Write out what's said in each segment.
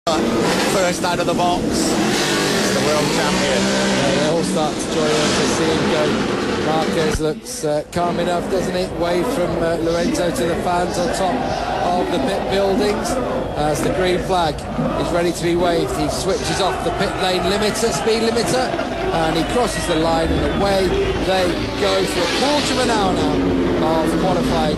First out of the box, it's the world champion. Yeah, they all start to join in to see him go. Marquez looks calm enough, doesn't it? Wave from Lorenzo to the fans on top of the pit buildings as the green flag is ready to be waved. He switches off the pit lane limiter, speed limiter, and he crosses the line, and away they go for a quarter of an hour now of qualifying.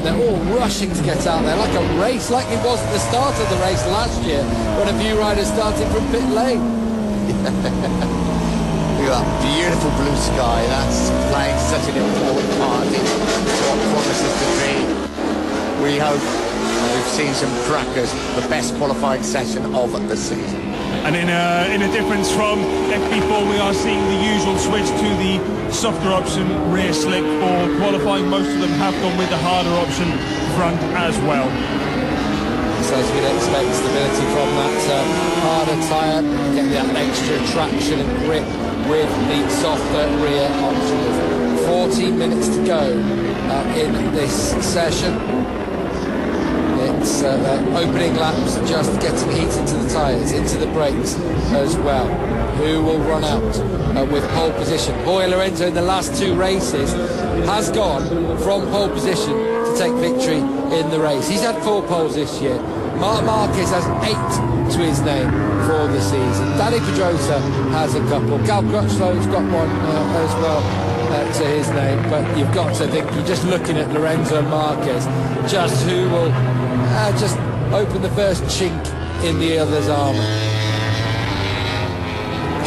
They're all rushing to get out there, like a race, like it was at the start of the race last year when a few riders started from pit lane. Look at that beautiful blue sky. That's playing such an important part in what promises to be. We hope we've seen some crackers, the best qualifying session of the season. And in a difference from FP4, we are seeing the usual switch to the softer option, rear slick for qualifying. Most of them have gone with the harder option, front as well. So as you'd expect, stability from that harder tyre, get that extra traction and grip with the softer rear option. 14 minutes to go in this session. It's opening laps, just getting heat into the tyres, into the brakes as well. Who will run out with pole position? Boy, Lorenzo in the last two races has gone from pole position to take victory in the race. He's had 4 poles this year. Marquez has 8 to his name for the season. Danny Pedrosa has a couple. Cal Crutchlow's got one as well to his name. But you've got to think, you're just looking at Lorenzo and Marquez, just who will just open the first chink in the other's armour.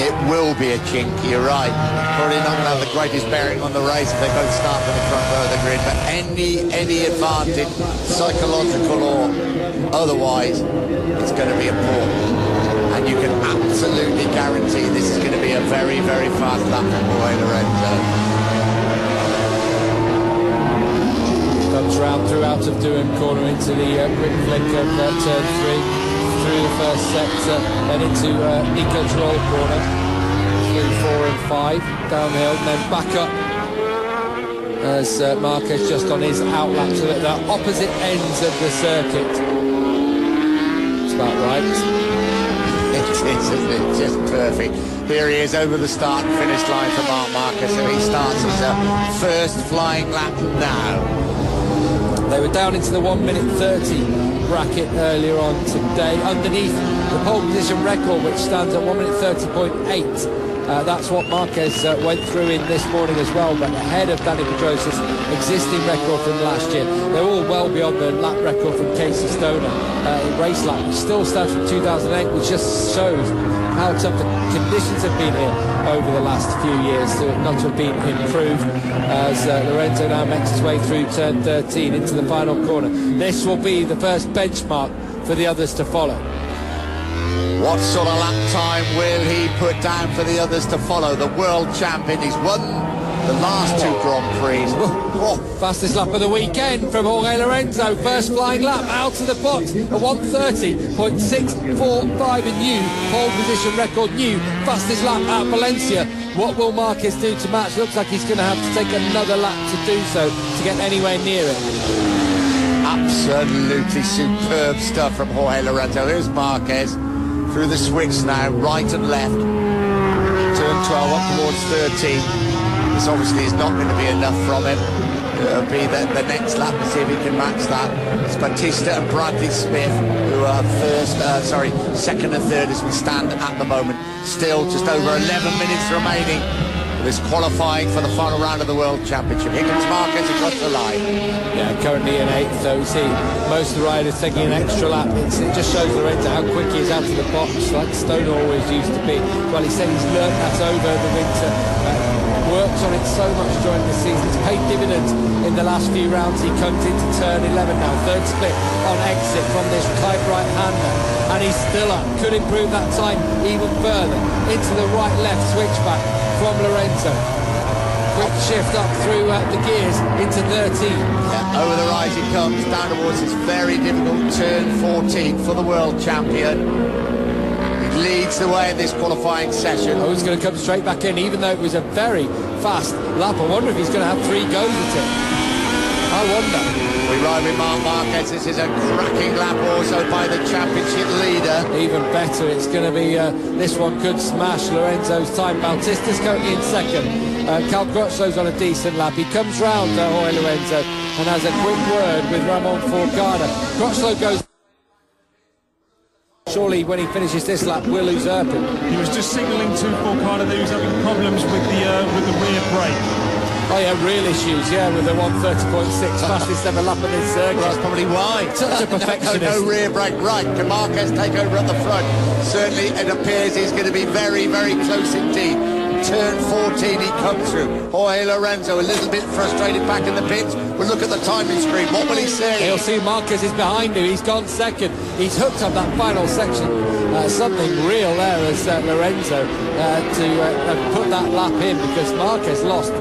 It will be a chink, you're right. Probably not going to have the greatest bearing on the race if they both start on the front row of the grid, but any advantage, psychological or otherwise, it's going to be important. And you can absolutely guarantee this is going to be a very, very fast lap for Boy Lorenzo. Comes round through out of Durham corner into the green flick of turn 3. Through the first sector, then into Nico's roll corner, through 4 and 5, downhill, and then back up as Marquez just on his outlap to the opposite ends of the circuit. It's about right. It is, isn't it? Just perfect. Here he is over the start and finish line for Marc Marquez, and he starts his first flying lap now. They were down into the 1 minute 30 bracket earlier on today, underneath the pole position record, which stands at 1 minute 30.8. That's what Marquez went through in this morning as well, but ahead of Danny Pedrosa's existing record from last year. They're all well beyond the lap record from Casey Stoner race lap, which still stands from 2008, which just shows how tough the conditions have been here over the last few years, not to have been improved, as Lorenzo now makes his way through turn 13 into the final corner. This will be the first benchmark for the others to follow. What sort of lap time will he put down for the others to follow? The world champion, he's won the last 2 Grand Prix. Fastest lap of the weekend from Jorge Lorenzo. First flying lap out of the box, a 1:30.645, a new pole position record, new fastest lap at Valencia. What will Marquez do to match? Looks like he's going to have to take another lap to do so to get anywhere near it. Absolutely superb stuff from Jorge Lorenzo. Here's Marquez through the switch now, right and left. Turn 12 up towards 13. This obviously is not going to be enough from him. It'll be the next lap to see if he can match that. It's Batista and Bradley Smith who are second and third as we stand at the moment. Still just over 11 minutes remaining. This qualifying for the final round of the World Championship. Here comes Marquez across the line. Yeah, currently in 8th, though. We see most of the riders taking an extra lap. It just shows Lorenzo how quick he is out of the box, like Stoner always used to be. Well, he said he's learned that over the winter. Works on it so much during the season. It's paid dividends in the last few rounds. He comes into turn 11 now. Third split on exit from this tight right-hander. And he's still up. Could improve that time even further. Into the right-left switchback from Lorenzo. Quick shift up through the gears into 13. Yeah, over the rise he comes, down towards this very difficult turn 14 for the world champion. He leads the way in this qualifying session. Oh, he's going to come straight back in, even though it was a very fast lap. I wonder if he's going to have 3 goes at it. I wonder. We ride with Marc Marquez. This is a cracking lap also by the championship leader. Even better, it's going to be, this one could smash Lorenzo's time. Bautista's currently in second. Cal Crutchlow's on a decent lap. He comes round Jorge Lorenzo and has a quick word with Ramon Forcada. Crutchlow goes... Surely when he finishes this lap, we'll usurp him. He was just signalling to Forcada that he was having problems with the rear brake. Oh yeah, real issues, yeah, with the 130.6 fastest ever lap of this circuit. Well, that's probably why. Such a perfectionist. No rear brake, right. Can Marquez take over at the front? Certainly it appears he's going to be very, very close indeed. Turn 14 he comes through. Jorge Lorenzo a little bit frustrated back in the pits. We'll look at the timing screen. What will he say? He'll see Marquez is behind him. He's gone second. He's hooked up that final section. Something real there as Lorenzo to put that lap in, because Marquez lost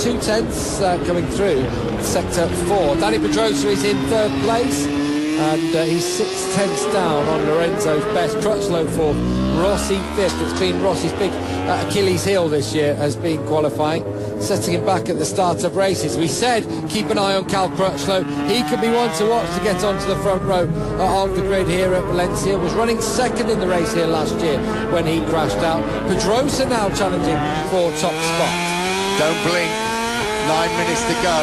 2 tenths coming through sector 4. Danny Pedrosa is in third place, and he's 6 tenths down on Lorenzo's best. Crutchlow fourth, Rossi fifth. It's been Rossi's big Achilles heel this year, has been qualifying, setting him back at the start of races. We said keep an eye on Cal Crutchlow. He could be one to watch to get onto the front row of the grid here at Valencia. Was running second in the race here last year when he crashed out. Pedrosa now challenging for top spot. Don't blink. 9 minutes to go.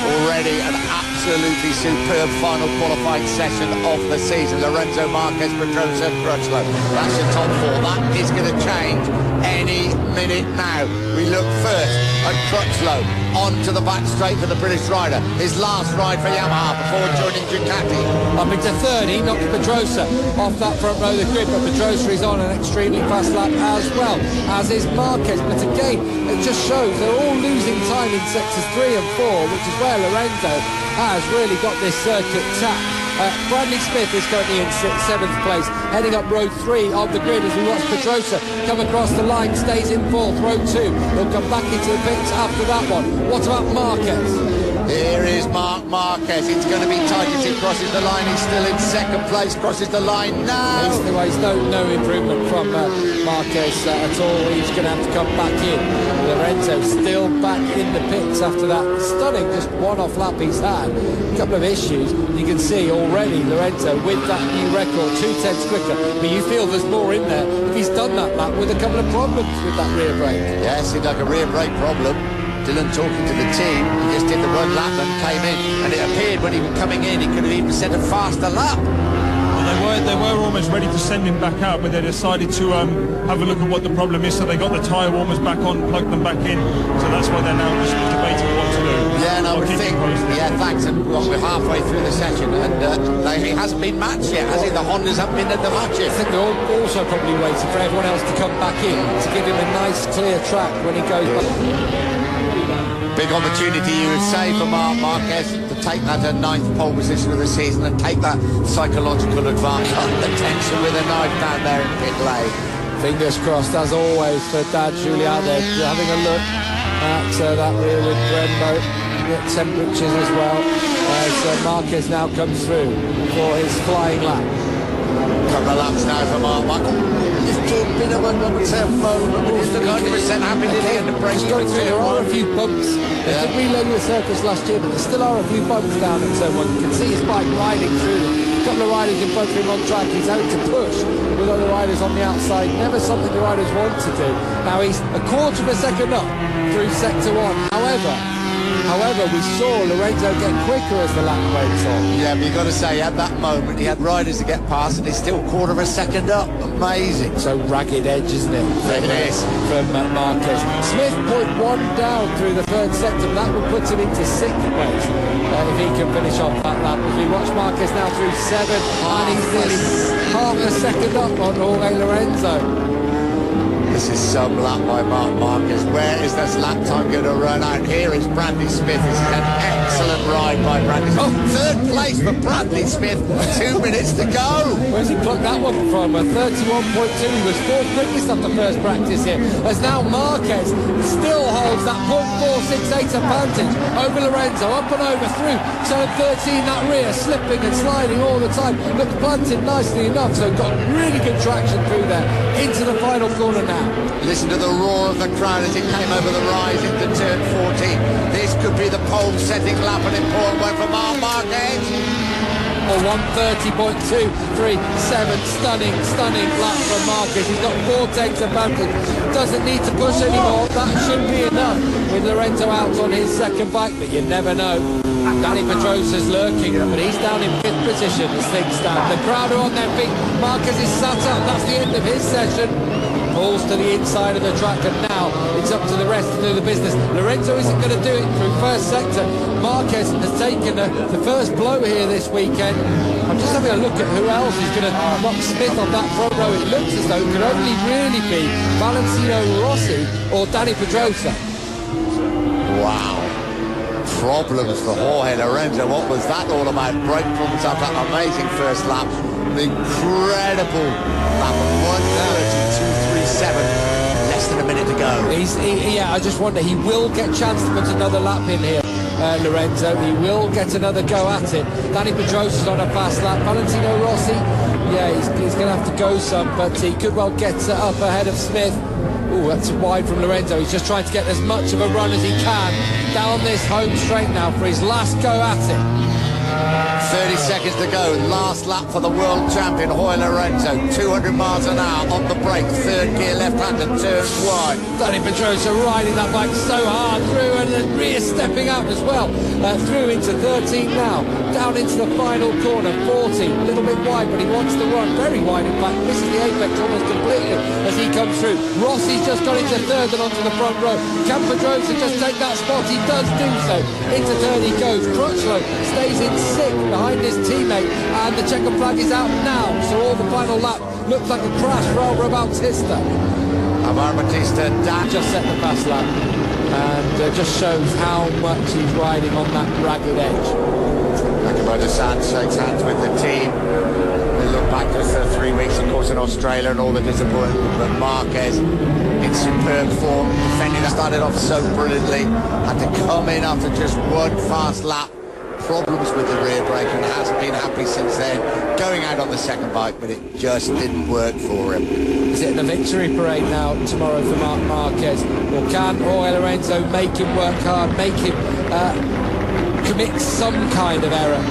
Already an absolutely superb final qualifying session of the season. Lorenzo, Marquez, Pedrosa, Crutchlow. That's your top 4. That is going to change any minute now. We look first at Crutchlow onto the back straight for the British rider. His last ride for Yamaha before joining Ducati. Up into third, he knocked Pedrosa off that front row of the grid, but Pedrosa is on an extremely fast lap as well, as is Marquez. But again, it just shows they're all losing time in sectors 3 and 4, which is where Lorenzo has really got this circuit tapped. Bradley Smith is currently in 7th place, heading up row 3 of the grid as we watch Pedrosa come across the line, stays in 4th, row 2. He'll come back into the pits after that one. What about Marquez? Here is Marc Marquez. It's going to be tight as he crosses the line. He's still in 2nd place, crosses the line now. He's no improvement from Marquez at all. He's going to have to come back in. Lorenzo still back in the pits after that stunning just one-off lap he's had. A couple of issues. You can see already Lorenzo with that new record, 2 tenths quicker. But you feel there's more in there if he's done that lap with a couple of problems with that rear brake. Yeah, seemed like a rear brake problem. Dylan talking to the team, he just did the 1 lap and came in, and it appeared when he was coming in he could have even set a faster lap. Well, they were almost ready to send him back out, but they decided to have a look at what the problem is, so they got the tyre warmers back on, plugged them back in, so that's why they're now just debating what to do. Yeah, and I would think, yeah, thanks, and we're halfway through the session, and he hasn't been matched yet, has he? The Hondas haven't been at the matches. I think they're also probably waiting for everyone else to come back in to give him a nice clear track when he goes back. Big opportunity, you would say, for Marc Marquez to take that 9th pole position of the season and take that psychological advantage on the tension with a knife down there in pit lane. Fingers crossed, as always, for Dad Julian there, having a look at that rear with Brembo, temperatures as well, as Marquez now comes through for his flying lap. Couple of laps now for Marc Marquez. Just a bit of a, I would say, a moment, but he's looking 100% happy to the end of breaking. There are a few bumps. They did relay the circus last year, but there still are a few bumps down at turn 1. You can see his bike riding through them. A couple of riders in front of him on track. He's out to push with other riders on the outside. Never something the riders want to do. Now he's a quarter of a second up through sector 1. However, we saw Lorenzo get quicker as the lap went on. Yeah, but you've got to say, at that moment, he had riders to get past, and he's still quarter of a second up. Amazing. So ragged edge, isn't it? It is. From Marquez. Smith 0.1 down through the 3rd sector. That will put him into 6th place if he can finish off that lap. As we watch Marquez now through 7, and he's nearly half a second up on Jorge Lorenzo. This is some lap by Marc Marquez. Where is this lap time going to run out? Here is Bradley Smith. This is an excellent ride by Bradley Smith. Oh, 3rd place for Bradley Smith. 2 minutes to go. Where's he plucked that one from? 31.2. He was 4th quickest after first practice here. As now Marquez still holds that 0.468 advantage over Lorenzo. Up and over through turn 13. That rear slipping and sliding all the time. Looked planted nicely enough, so got really good traction through there into the final corner now. Listen to the roar of the crowd as it came over the rise into turn 14. This could be the pole-setting lap, an important one for Marc Marquez. Or 1:30.237, stunning lap from Marquez. He's got 4 tenths advantage, doesn't need to push anymore. That should be enough with Lorenzo out on his second bike, but you never know. Dani Pedrosa's lurking, but he's down in 5th position as things stand. The crowd are on their feet. Marquez is sat up. That's the end of his session. Falls to the inside of the track, and now it's up to the rest to do the business. Lorenzo isn't going to do it through first sector. Marquez has taken the first blow here this weekend. I'm just having a look at who else is going to knock Smith on that front row. It looks as though it could only really be Valentino Rossi or Dani Pedrosa. Wow. Problems for Jorge Lorenzo. What was that all about? Brake problems after that amazing first lap. An incredible lap of 1:32.37. Less than a minute to go. Yeah, I just wonder, he will get a chance to put another lap in here, Lorenzo. He will get another go at it. Dani Pedrosa's on a fast lap. Valentino Rossi, yeah, he's going to have to go some, but he could well get up ahead of Smith. Ooh, that's wide from Lorenzo. He's just trying to get as much of a run as he can down this home straight now for his last go at it. 30 seconds to go. Last lap for the world champion, Jorge Lorenzo. 200 miles an hour on the brake. Third gear left-hander, turn wide. Dani Pedrosa riding that bike so hard through, and then rear stepping out as well. Through into 13 now. Down into the final corner, 14. A little bit wide, but he wants to run. Very wide, in fact. Misses the apex almost completely as he comes through. Rossi's just got into third and onto the front row. Can Pedrosa just take that spot? He does do so. Into third he goes. Crutchlow stays in 6th behind his teammate, and the checker flag is out now. So all the final lap looks like a crash for Álvaro Bautista. Álvaro Bautista just set the fast lap, and just shows how much he's riding on that ragged edge. Ricardo shakes hands with the team. They look back to the 3 weeks, of course, in Australia and all the disappointment. But Marquez in superb form, defending that started off so brilliantly, had to come in after just one fast lap. Problems with the rear brake, and hasn't been happy since then. Going out on the second bike, but it just didn't work for him. Is it the victory parade now tomorrow for Marc Marquez? Or can Jorge Lorenzo make him work hard, make him commit some kind of error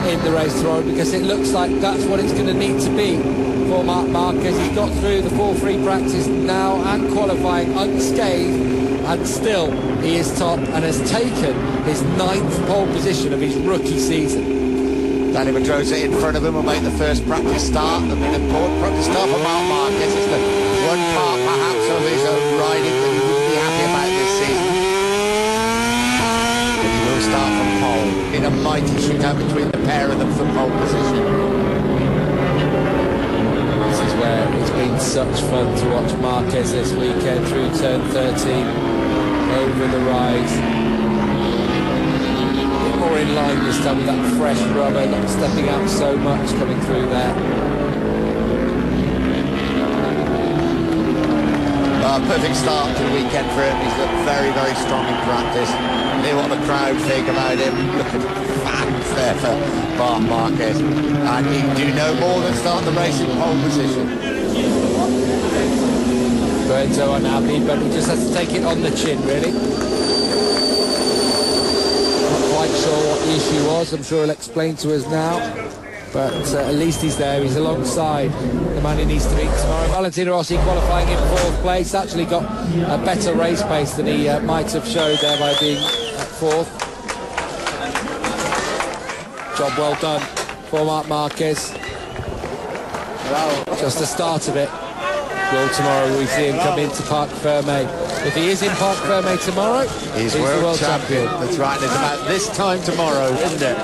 in the race tomorrow? Because it looks like that's what it's going to need to be for Marc Marquez. He's got through the 4 free practice now and qualifying unscathed, and still he is top and has taken his 9th pole position of his rookie season. Dani Pedrosa in front of him will make the first practice start. An important practice start for Marc Marquez. It's the one part perhaps of his own riding that he wouldn't be happy about this season. But he will start from pole in a mighty shootout between the pair of them for pole position. This is where it's been such fun to watch Marquez this weekend through turn 13. Over the rise, a bit more in line this time with that fresh rubber, not stepping out so much coming through there. Perfect start to the weekend for him. He's looked very, very strong in practice. Hear what the crowd think about him. Look at fans there for Marc Marquez, and he can do no more than start the race in pole position. Lorenzo unhappy, but he just has to take it on the chin, really. Not quite sure what the issue was. I'm sure he'll explain to us now. But at least he's there. He's alongside the man he needs to beat tomorrow. Valentino Rossi qualifying in 4th place. Actually got a better race pace than he might have showed there by being at 4th. Job well done for Marc Marquez. Just the start of it. Well, tomorrow we see him come into Parc Fermé. If he is in Parc Fermé tomorrow, he's world champion. That's right, it's about this time tomorrow, isn't it?